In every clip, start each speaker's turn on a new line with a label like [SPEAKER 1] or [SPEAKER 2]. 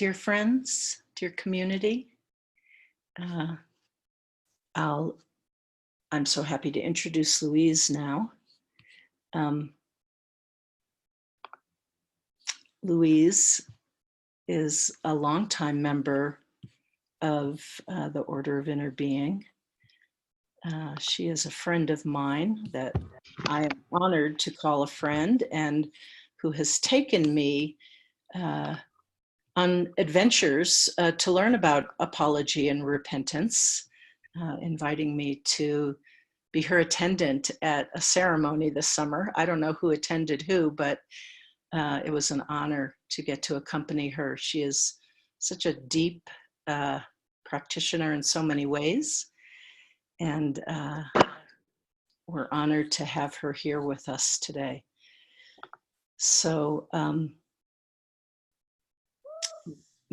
[SPEAKER 1] Dear friends, dear community, I'm so happy to introduce Louise now. Louise is a longtime member of the Order of Inner Being. She is a friend of mine that I am honored to call a friend, and who has taken me on adventures to learn about apology and repentance, inviting me to be her attendant at a ceremony this summer. I don't know who attended who, but it was an honor to get to accompany her. She is such a deep practitioner in so many ways, and we're honored to have her here with us today. So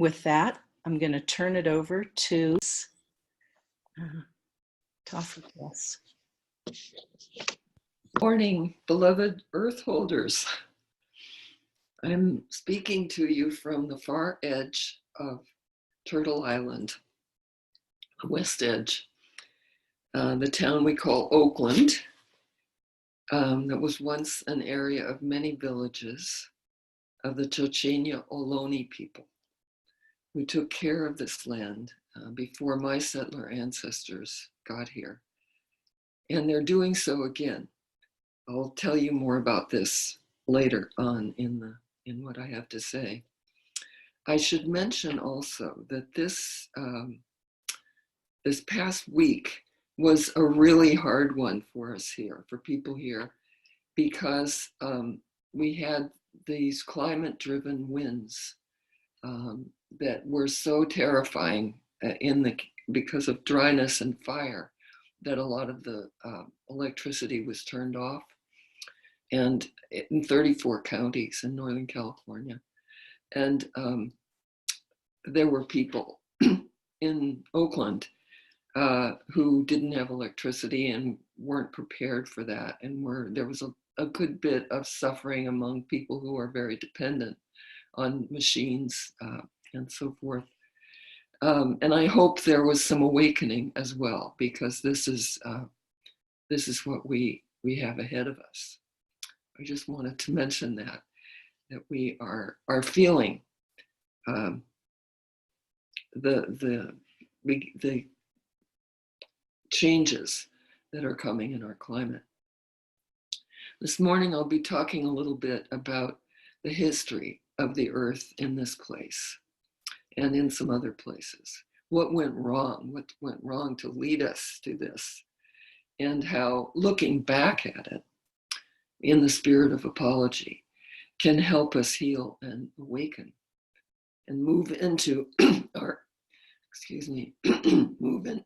[SPEAKER 1] with that, I'm going to turn it over to offer to us.
[SPEAKER 2] Morning, beloved Earthholders. I'm speaking to you from the far edge of Turtle Island, the west edge, the town we call Oakland. That was once an area of many villages of the Chochenyo Ohlone people, who took care of this land before my settler ancestors got here. And they're doing so again. I'll tell you more about this later on in what I have to say. I should mention also that this past week was a really hard one for us here, for people here, because we had these climate-driven winds that were so terrifying because of dryness and fire, that a lot of the electricity was turned off, and in 34 counties in Northern California. And there were people in Oakland who didn't have electricity and weren't prepared for that. And there was a good bit of suffering among people who are very dependent on machines and so forth. And I hope there was some awakening as well, because this is what we have ahead of us. I just wanted to mention that we are feeling the changes that are coming in our climate. This morning I'll be talking a little bit about the history of the earth in this place and in some other places. What went wrong to lead us to this, and how looking back at it in the spirit of apology can help us heal and awaken and move into our, move in,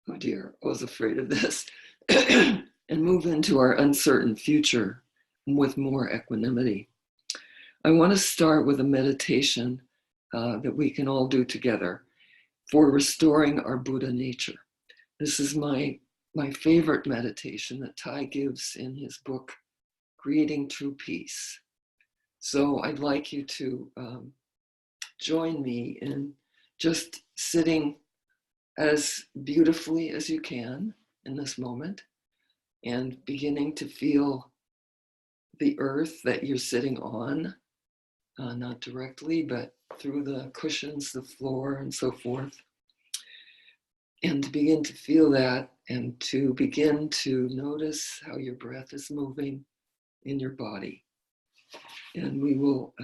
[SPEAKER 2] oh dear, I was afraid of this, and move into our uncertain future with more equanimity. I want to start with a meditation that we can all do together for restoring our Buddha nature. This is my favorite meditation that Thai gives in his book, Creating True Peace. So I'd like you to join me in just sitting as beautifully as you can in this moment, and beginning to feel the earth that you're sitting on, not directly, but through the cushions, the floor, and so forth. And to begin to feel that, and to begin to notice how your breath is moving in your body. And we will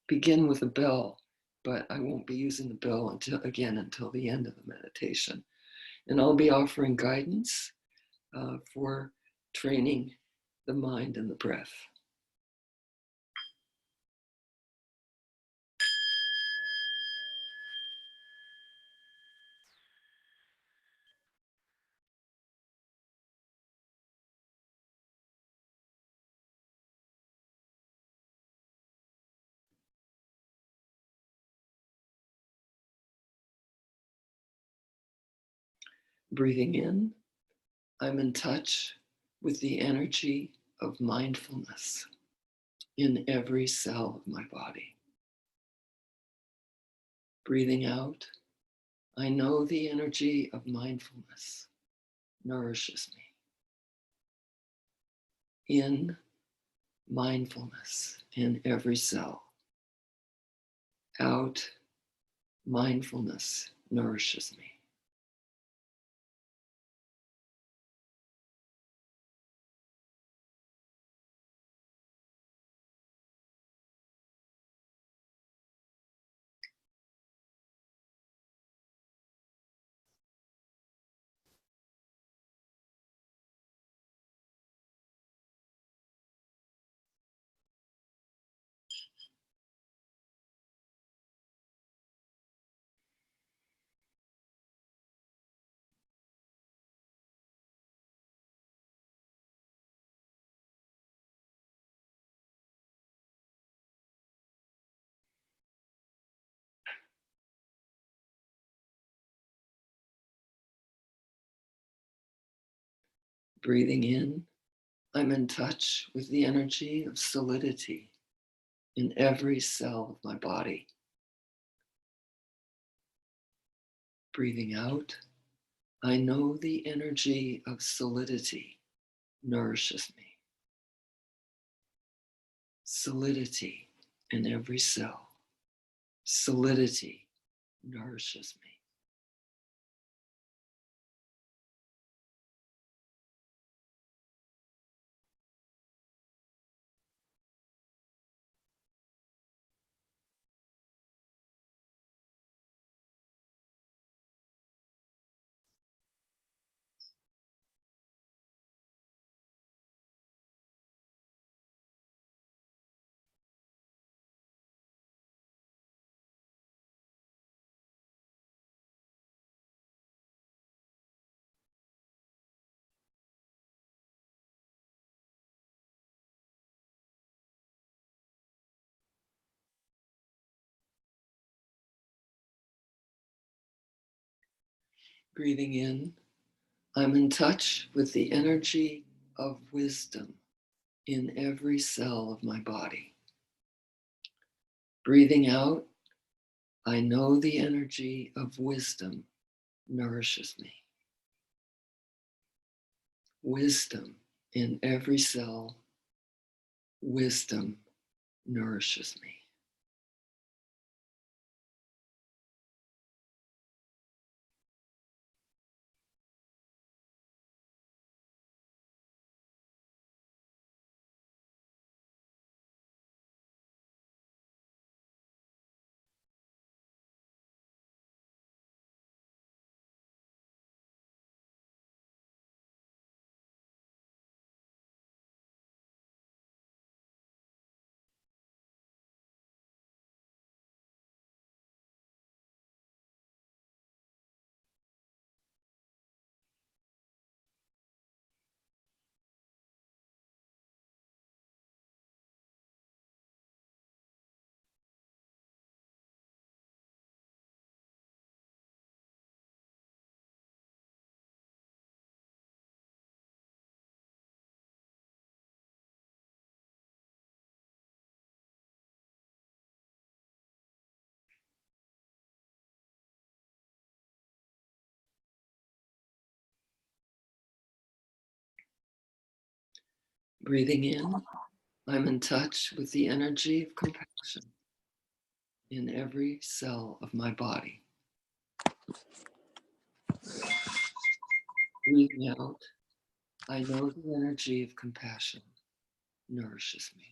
[SPEAKER 2] begin with a bell, but I won't be using the bell until the end of the meditation. And I'll be offering guidance for training the mind and the breath. Breathing in, I'm in touch with the energy of mindfulness in every cell of my body. Breathing out, I know the energy of mindfulness nourishes me. In mindfulness in every cell. Out, mindfulness nourishes me. Breathing in, I'm in touch with the energy of solidity in every cell of my body. Breathing out, I know the energy of solidity nourishes me. Solidity in every cell. Solidity nourishes me. Breathing in, I'm in touch with the energy of wisdom in every cell of my body. Breathing out, I know the energy of wisdom nourishes me. Wisdom in every cell, wisdom nourishes me. Breathing in, I'm in touch with the energy of compassion in every cell of my body. Breathing out, I know the energy of compassion nourishes me.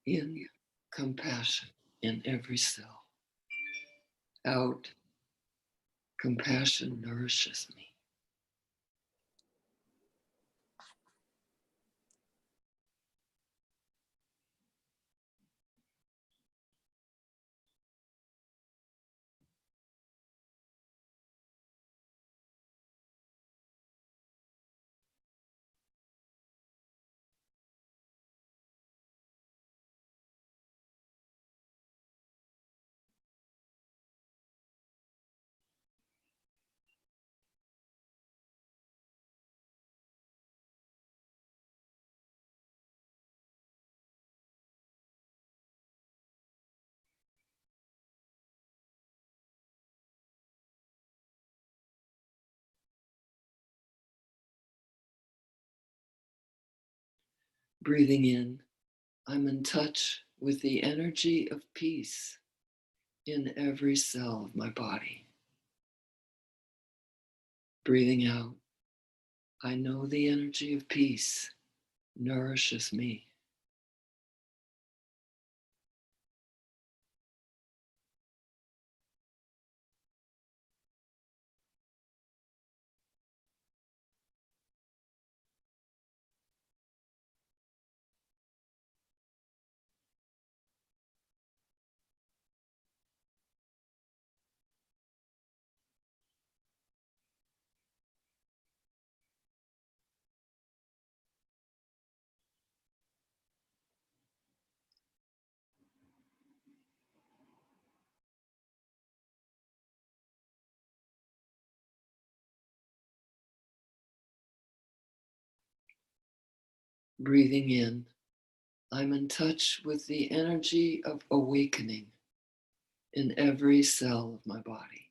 [SPEAKER 2] In, compassion in every cell. Out, compassion nourishes me. Breathing in, I'm in touch with the energy of peace in every cell of my body. Breathing out, I know the energy of peace nourishes me. Breathing in, I'm in touch with the energy of awakening in every cell of my body.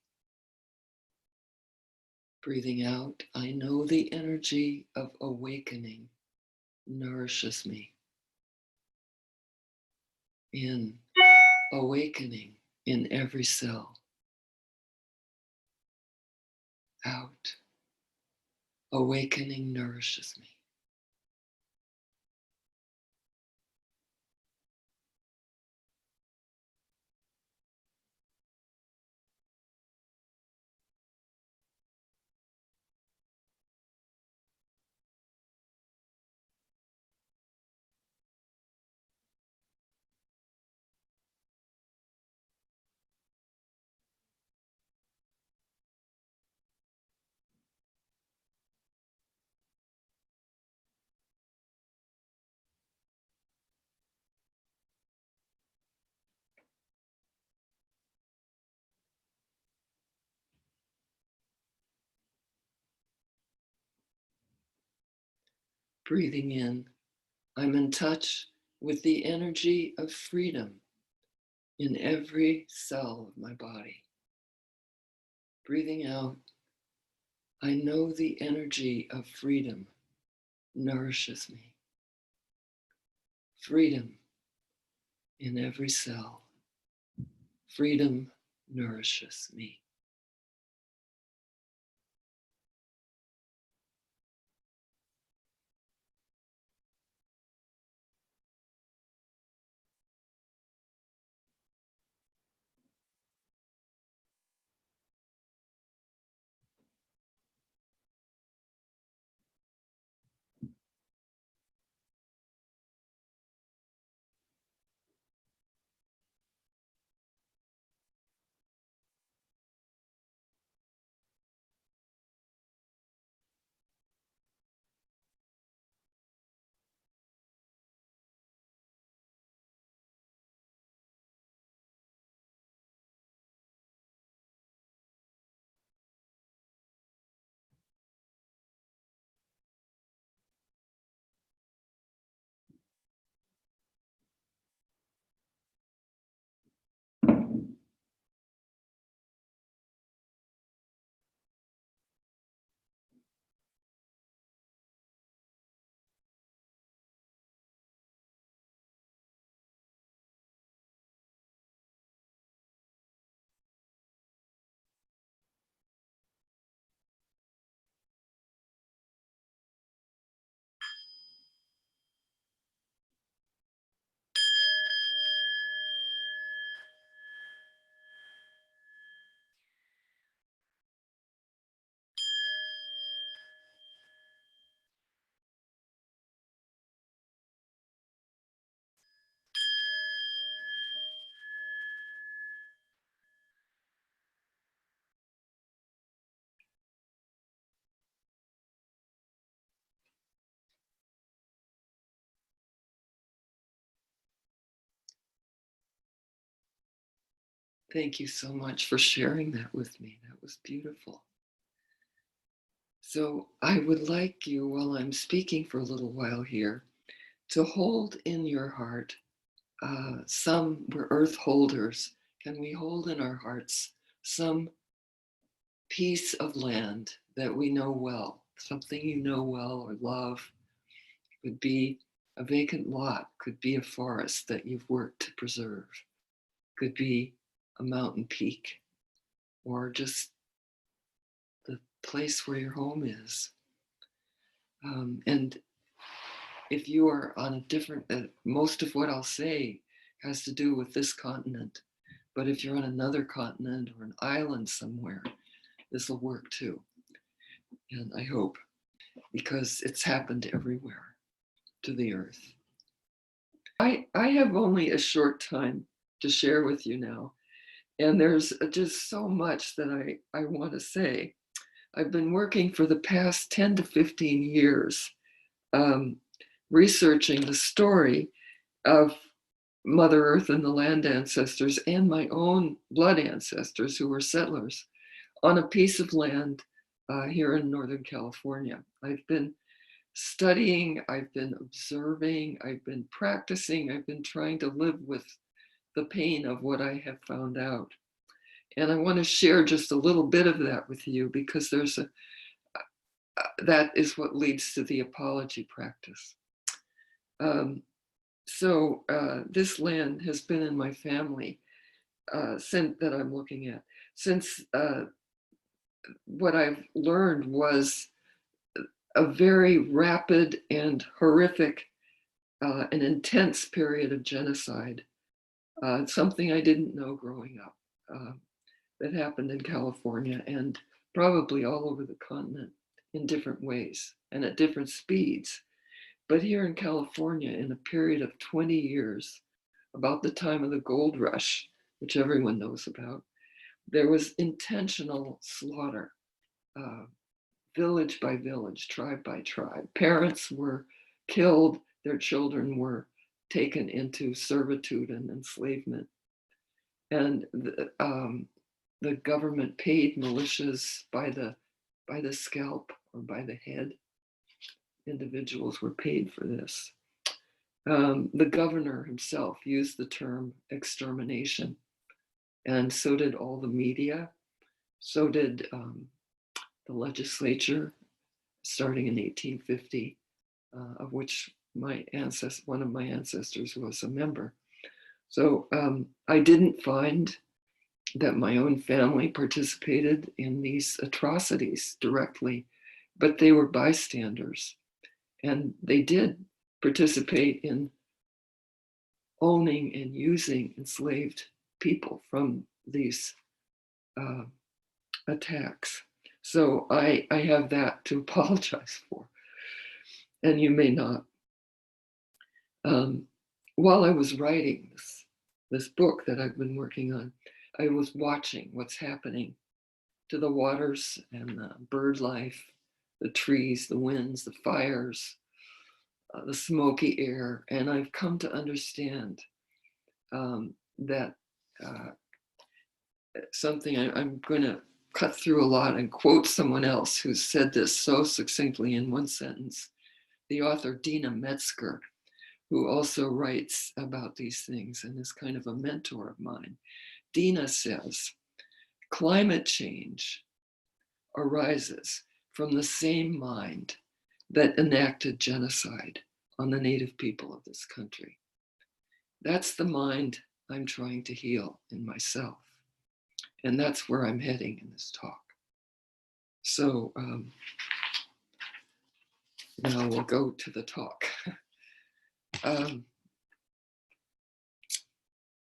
[SPEAKER 2] Breathing out, I know the energy of awakening nourishes me. In, awakening in every cell. Out, awakening nourishes me. Breathing in, I'm in touch with the energy of freedom in every cell of my body. Breathing out, I know the energy of freedom nourishes me. Freedom in every cell. Freedom nourishes me. Thank you so much for sharing that with me. That was beautiful. So I would like you, while I'm speaking for a little while here, to hold in your heart we're earth holders. Can we hold in our hearts some piece of land that we know well, something you know well or love? It would be A vacant lot could be a forest that you've worked to preserve, could be a mountain peak, or just the place where your home is. And if you are on a different, most of what I'll say has to do with this continent. But if you're on another continent or an island somewhere, this will work too. And I hope, because it's happened everywhere to the earth. I have only a short time to share with you now. And there's just so much that I want to say. I've been working for the past 10 to 15 years researching the story of Mother Earth and the land ancestors and my own blood ancestors who were settlers on a piece of land here in Northern California. I've been studying, I've been observing, I've been practicing, I've been trying to live with the pain of what I have found out. And I want to share just a little bit of that with you, because there's that is what leads to the apology practice. So this land has been in my family since that I'm looking at, since what I've learned was a very rapid and horrific and intense period of genocide, something I didn't know growing up, that happened in California and probably all over the continent in different ways and at different speeds. But here in California, in a period of 20 years, about the time of the gold rush, which everyone knows about, there was intentional slaughter, village by village, tribe by tribe. Parents were killed, their children were taken into servitude and enslavement. And the government paid militias by the scalp or by the head. Individuals were paid for this. The governor himself used the term extermination, and so did all the media, so did the legislature, starting in 1850, of which one of my ancestors was a member. So I didn't find that my own family participated in these atrocities directly, but they were bystanders. And they did participate in owning and using enslaved people from these attacks. So I have that to apologize for, and you may not. While I was writing this book that I've been working on, I was watching what's happening to the waters and the bird life, the trees, the winds, the fires, the smoky air, and I've come to understand that something I'm going to cut through a lot and quote someone else who said this so succinctly in one sentence, the author Dina Metzger, who also writes about these things and is kind of a mentor of mine. Dina says, climate change arises from the same mind that enacted genocide on the native people of this country. That's the mind I'm trying to heal in myself. And that's where I'm heading in this talk. So now we'll go to the talk. I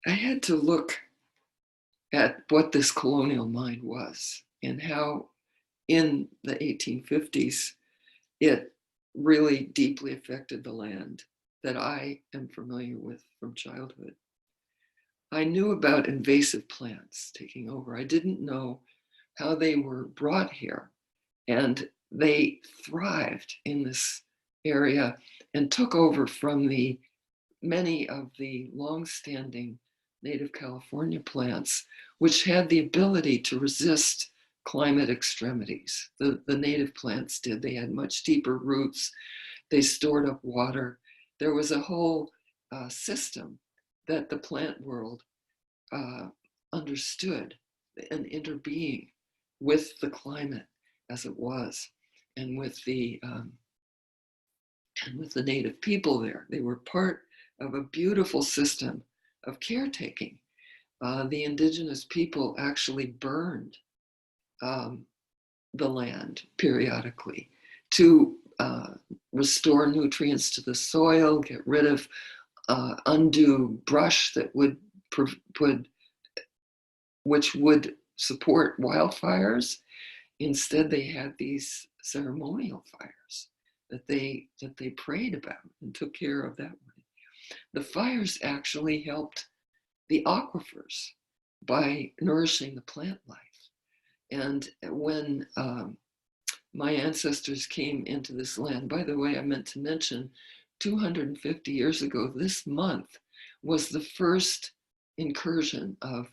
[SPEAKER 2] had to look at what this colonial mind was and how in the 1850s, it really deeply affected the land that I am familiar with from childhood. I knew about invasive plants taking over. I didn't know how they were brought here, and they thrived in this area and took over from many of the long-standing native California plants, which had the ability to resist climate extremities. The native plants did. They had much deeper roots. They stored up water. There was a whole system that the plant world understood, an interbeing with the climate as it was, and with the and with the native people there. They were part of a beautiful system of caretaking. The indigenous people actually burned the land periodically to restore nutrients to the soil, get rid of undue brush that which would support wildfires. Instead, they had these ceremonial fires that they prayed about and took care of that way. The fires actually helped the aquifers by nourishing the plant life. And when my ancestors came into this land, by the way, I meant to mention 250 years ago, this month was the first incursion of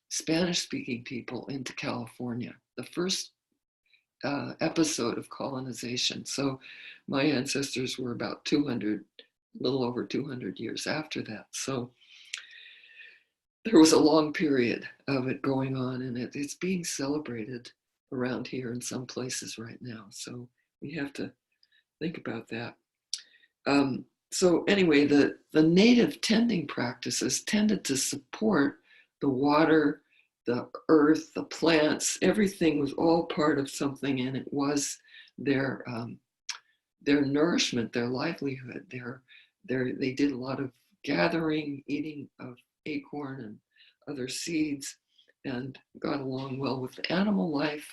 [SPEAKER 2] Spanish-speaking people into California, the first episode of colonization. So my ancestors were about 200, a little over 200 years after that. So there was a long period of it going on, and it's being celebrated around here in some places right now. So we have to think about that. So anyway, the native tending practices tended to support the water, the earth, the plants. Everything was all part of something, and it was their nourishment, their livelihood. They did a lot of gathering, eating of acorn and other seeds, and got along well with the animal life.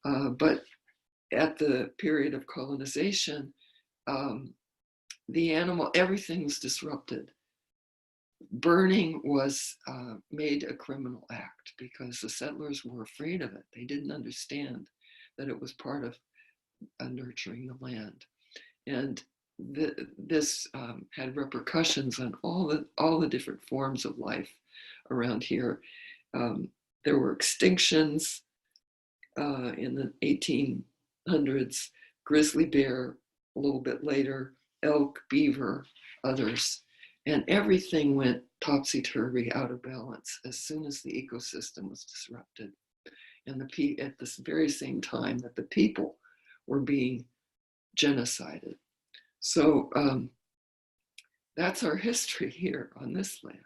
[SPEAKER 2] But at the period of colonization, everything was disrupted. Burning was made a criminal act because the settlers were afraid of it. They didn't understand that it was part of nurturing the land. And this had repercussions on all the different forms of life around here. There were extinctions in the 1800s, grizzly bear a little bit later, elk, beaver, others. And everything went topsy-turvy, out of balance as soon as the ecosystem was disrupted. And at this very same time that the people were being genocided. So that's our history here on this land.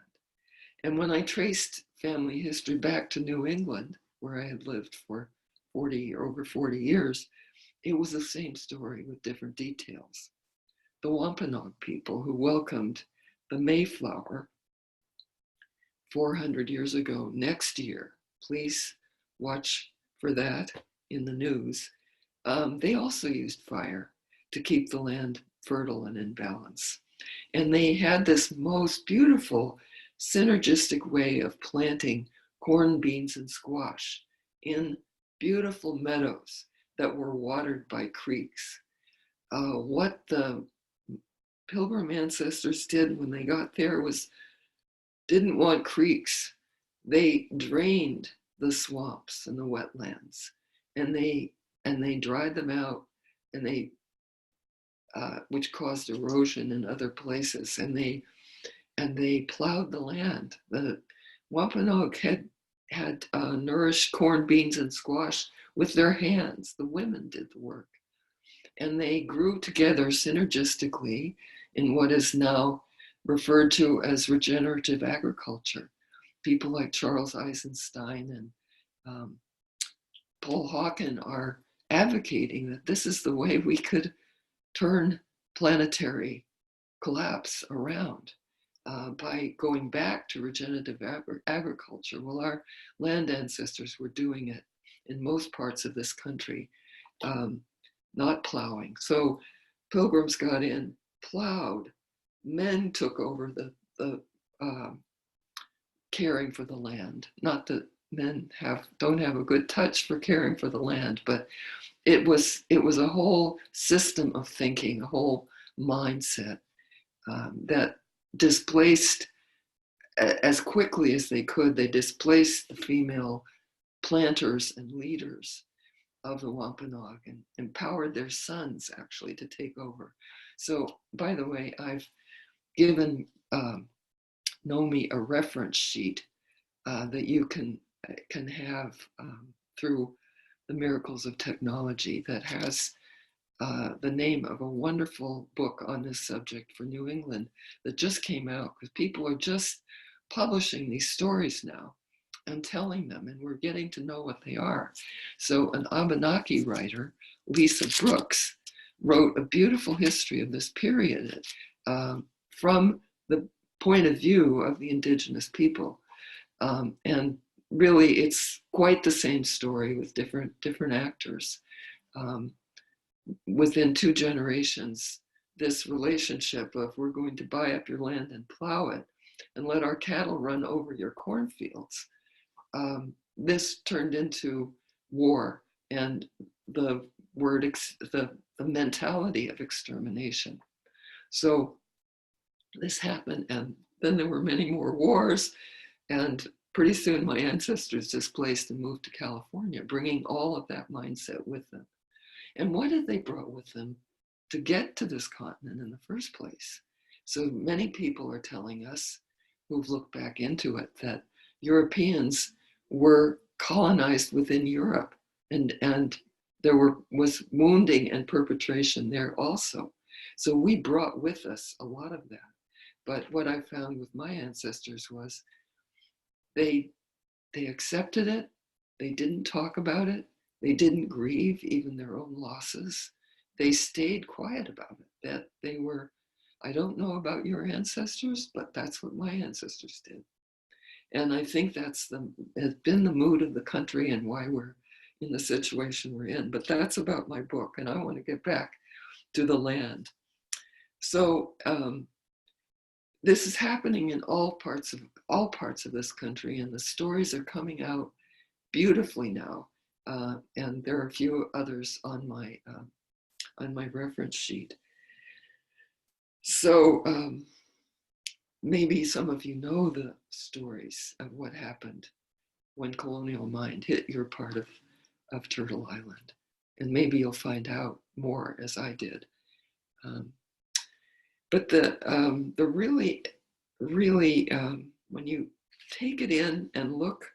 [SPEAKER 2] And when I traced family history back to New England, where I had lived for over 40 years, it was the same story with different details. The Wampanoag people who welcomed the Mayflower 400 years ago, next year, please watch for that in the news, they also used fire to keep the land fertile and in balance. And they had this most beautiful synergistic way of planting corn, beans, and squash in beautiful meadows that were watered by creeks. What the Pilgrim ancestors did when they got there didn't want creeks. They drained the swamps and the wetlands, and they dried them out, and which caused erosion in other places, and they plowed the land. The Wampanoag had nourished corn, beans, and squash with their hands. The women did the work, and they grew together synergistically in what is now referred to as regenerative agriculture. People like Charles Eisenstein and Paul Hawken are advocating that this is the way we could turn planetary collapse around by going back to regenerative agriculture. Well, our land ancestors were doing it in most parts of this country, not plowing. So pilgrims got in, plowed, men took over the caring for the land. Not that men don't have a good touch for caring for the land, but it was a whole system of thinking, a whole mindset that displaced, as quickly as they could, they displaced the female planters and leaders of the Wampanoag and empowered their sons actually to take over. So, by the way, I've given Nomi a reference sheet that you can have through the miracles of technology that has the name of a wonderful book on this subject for New England that just came out, because people are just publishing these stories now and telling them, and we're getting to know what they are. So an Abenaki writer, Lisa Brooks, wrote a beautiful history of this period from the point of view of the indigenous people. And really, it's quite the same story with different actors. Within 2 generations, this relationship of we're going to buy up your land and plow it and let our cattle run over your cornfields. This turned into war and the word, the mentality of extermination. So this happened, and then there were many more wars, and pretty soon my ancestors displaced and moved to California, bringing all of that mindset with them. And what had they brought with them to get to this continent in the first place? So many people are telling us, who've looked back into it, that Europeans were colonized within Europe, and there was wounding and perpetration there also. So we brought with us a lot of that. But what I found with my ancestors was they accepted it, they didn't talk about it, they didn't grieve even their own losses. They stayed quiet about it, that they were, I don't know about your ancestors, but that's what my ancestors did. And I think has been the mood of the country and why we're in the situation we're in. But that's about my book, and I want to get back to the land. So this is happening in all parts of this country, and the stories are coming out beautifully now. And there are a few others on my reference sheet. So maybe some of you know the stories of what happened when colonial mind hit your part of Turtle Island. And maybe you'll find out more as I did. But the really, when you take it in and look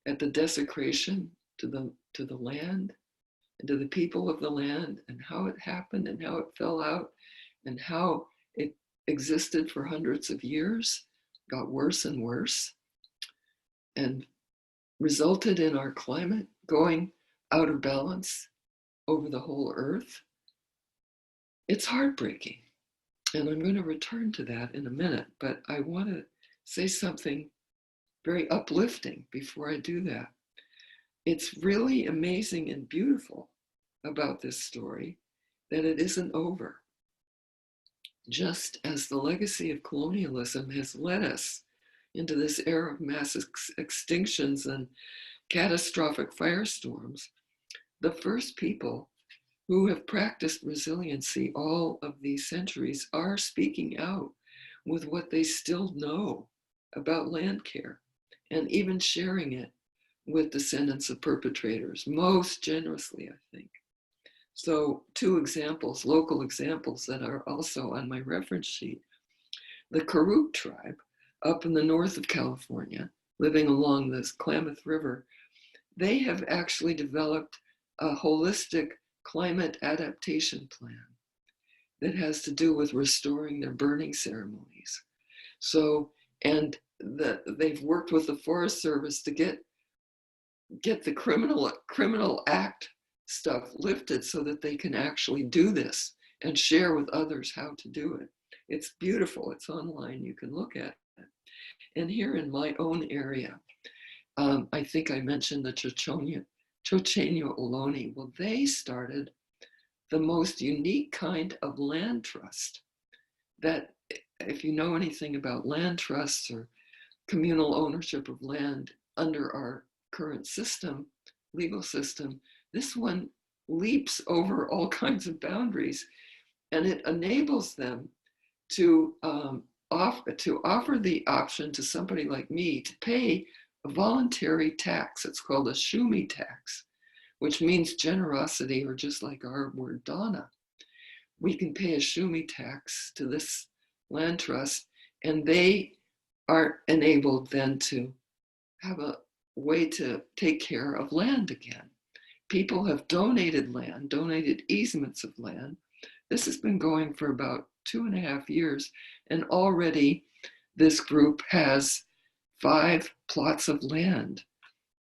[SPEAKER 2] at the desecration to the land and to the people of the land, and how it happened and how it fell out and how it existed for hundreds of years, got worse and worse, and resulted in our climate going out of balance over the whole earth, it's heartbreaking. And I'm going to return to that in a minute, but I want to say something very uplifting before I do that. It's really amazing and beautiful about this story that it isn't over. Just as the legacy of colonialism has led us into this era of mass extinctions and catastrophic firestorms, the first people who have practiced resiliency all of these centuries are speaking out with what they still know about land care, and even sharing it with descendants of perpetrators, most generously, I think. So 2 examples, local examples that are also on my reference sheet. The Karuk tribe up in the north of California, living along this Klamath River, they have actually developed a holistic climate adaptation plan that has to do with restoring their burning ceremonies. So, and they've worked with the Forest Service to get the criminal act stuff lifted so that they can actually do this and share with others how to do it. It's beautiful. It's online. You can look at it. And here in my own area, I think I mentioned the Chocheño Ohlone. Well, they started the most unique kind of land trust that, if you know anything about land trusts or communal ownership of land under our current system, legal system, this one leaps over all kinds of boundaries, and it enables them to offer the option to somebody like me to pay a voluntary tax. It's called a shumi tax, which means generosity, or just like our word dana. We can pay a shumi tax to this land trust, and they are enabled then to have a way to take care of land again. people have donated land, donated easements of land. This has been going for about 2.5 years, and already this group has 5 plots of land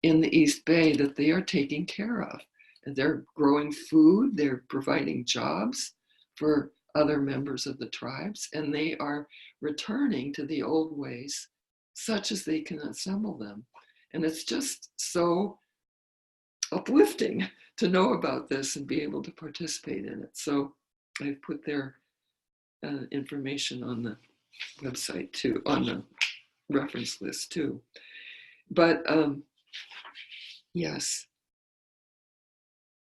[SPEAKER 2] in the East Bay that they are taking care of. And they're growing food, they're providing jobs for other members of the tribes, and they are returning to the old ways such as they can assemble them. And it's just so uplifting to know about this and be able to participate in it. So I've put their information on the website too, on the reference list too. But yes,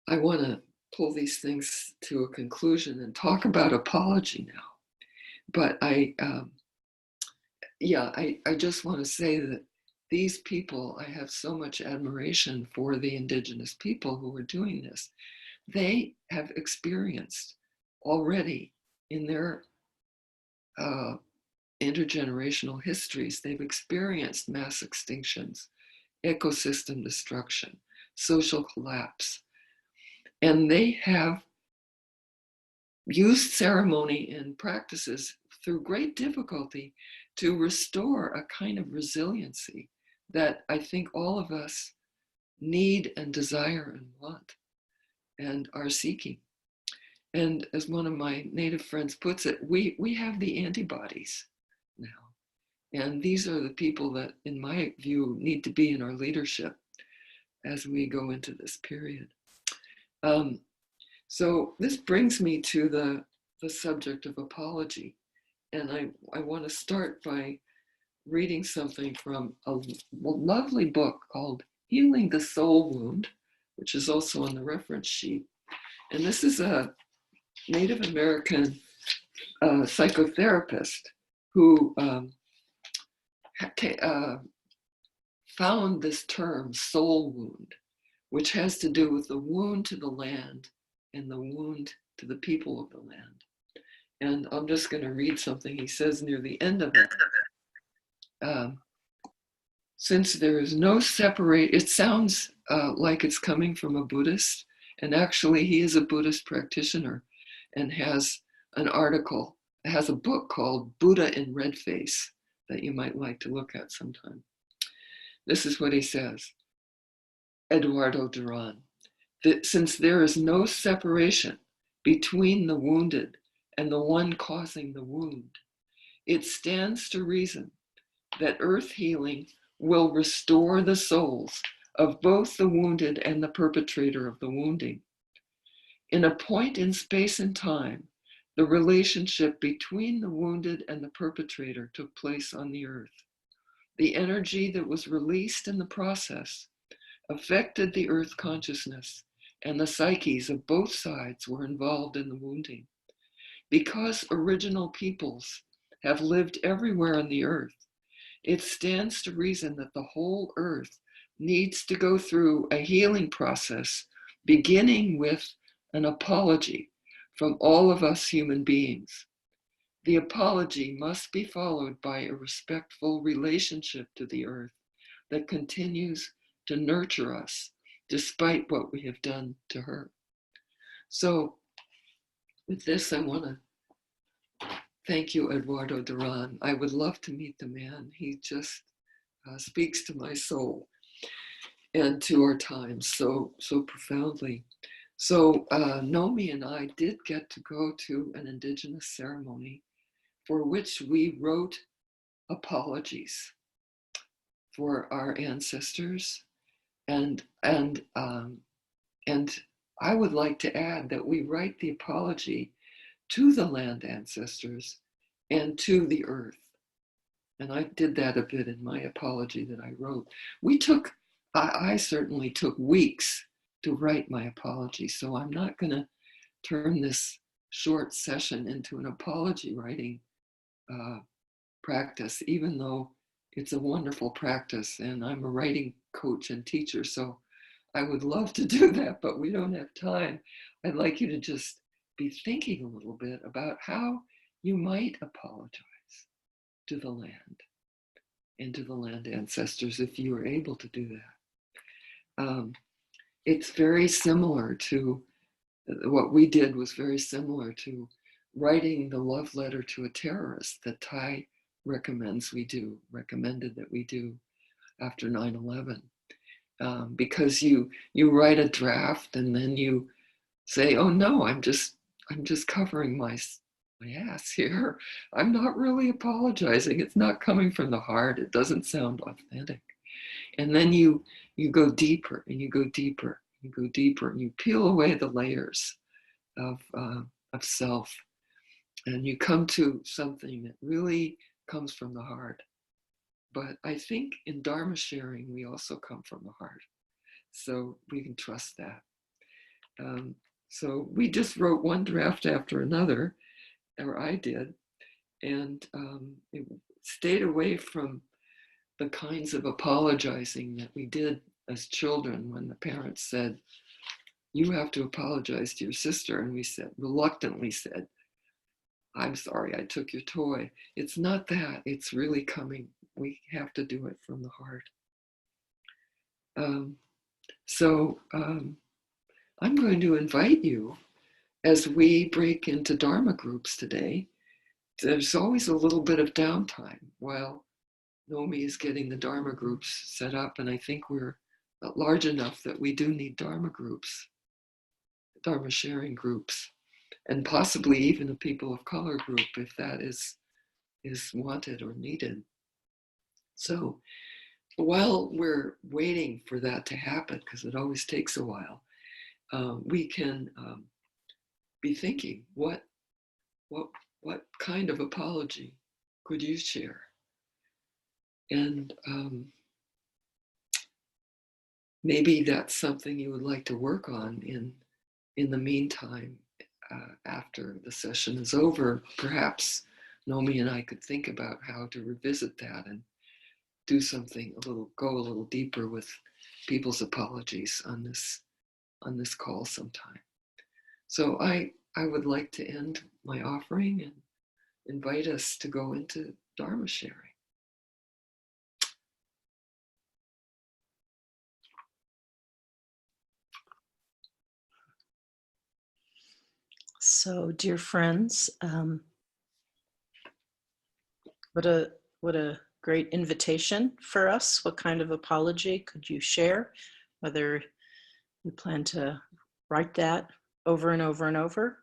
[SPEAKER 2] I want to pull these things to a conclusion and talk about apology now. But I just want to say that these people, I have so much admiration for the indigenous people who are doing this. They have experienced already in their intergenerational histories, they've experienced mass extinctions, ecosystem destruction, social collapse. And they have used ceremony and practices through great difficulty to restore a kind of resiliency that I think all of us need and desire and want and are seeking. And as one of my native friends puts it, we have the antibodies now. And these are the people that, in my view, need to be in our leadership as we go into this period. So this brings me to the subject of apology. And I want to start by reading something from a lovely book called Healing the Soul Wound, which is also on the reference sheet. And this is a Native American psychotherapist who found this term, soul wound, which has to do with the wound to the land and the wound to the people of the land. And I'm just going to read something he says near the end of it. Since there is no separate, it sounds like it's coming from a Buddhist, and actually he is a Buddhist practitioner and has an article, has a book called Buddha in Red Face that you might like to look at sometime. This is what he says, Eduardo Duran, that since there is no separation between the wounded and the one causing the wound, it stands to reason that earth healing will restore the souls of both the wounded and the perpetrator of the wounding. In a point in space and time, the relationship between the wounded and the perpetrator took place on the earth. The energy that was released in the process affected the earth consciousness, and the psyches of both sides were involved in the wounding. Because original peoples have lived everywhere on the earth, it stands to reason that the whole earth needs to go through a healing process, beginning with an apology from all of us human beings. The apology must be followed by a respectful relationship to the earth that continues to nurture us despite what we have done to her. So with this, I want to thank you, Eduardo Duran. I would love to meet the man. He just speaks to my soul and to our times so profoundly. So Nomi and I did get to go to an indigenous ceremony for which we wrote apologies for our ancestors, and I would like to add that we write the apology to the land ancestors and to the earth. And I did that a bit in my apology that I wrote. I certainly took weeks to write my apology, so I'm not going to turn this short session into an apology writing practice, even though it's a wonderful practice and I'm a writing coach and teacher, so I would love to do that, but we don't have time. I'd like you to just be thinking a little bit about how you might apologize to the land and to the land ancestors if you were able to do that. it's very similar to what we did was very similar to writing the love letter to a terrorist that Thai recommended that we do after 9/11. Because you write a draft and then you say, oh no, I'm just covering my ass here. I'm not really apologizing. It's not coming from the heart. It doesn't sound authentic. And then you go deeper and you go deeper, you go deeper, and you peel away the layers of self, and you come to something that really comes from the heart. But I think in Dharma sharing, we also come from the heart. So we can trust that. So we just wrote one draft after another, or I did, and it stayed away from the kinds of apologizing that we did as children when the parents said, you have to apologize to your sister. And we said, reluctantly said, I'm sorry, I took your toy. It's not that, it's really coming. We have to do it from the heart. I'm going to invite you, as we break into Dharma groups today. There's always a little bit of downtime while Nomi is getting the Dharma groups set up, and I think we're large enough that we do need Dharma groups, Dharma sharing groups, and possibly even a people of color group if that is wanted or needed. So while we're waiting for that to happen, because it always takes a while, we can be thinking, what kind of apology could you share? And maybe that's something you would like to work on in the meantime, after the session is over. Perhaps Nomi and I could think about how to revisit that and do something go a little deeper with people's apologies on this call sometime. So I would like to end my offering and invite us to go into Dharma sharing.
[SPEAKER 1] So, dear friends, what a great invitation for us. What kind of apology could you share? Whether you plan to write that over and over and over,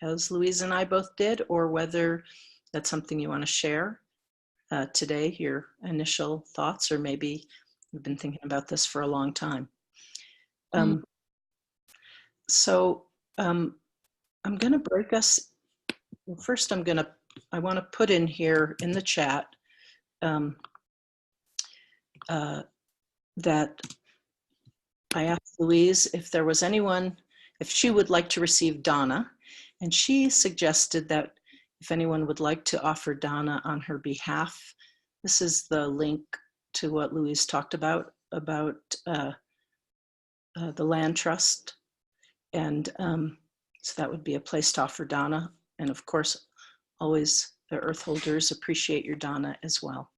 [SPEAKER 1] as Louise and I both did, or whether that's something you want to share today, your initial thoughts, or maybe you've been thinking about this for a long time. So I'm going to break us. Well, first, I want to put in here in the chat that I asked Louise if there was anyone, if she would like to receive Dana, and she suggested that if anyone would like to offer Dana on her behalf, this is the link to what Louise talked about the land trust. And so that would be a place to offer Dana. And of course, always the Earthholders appreciate your Dana as well.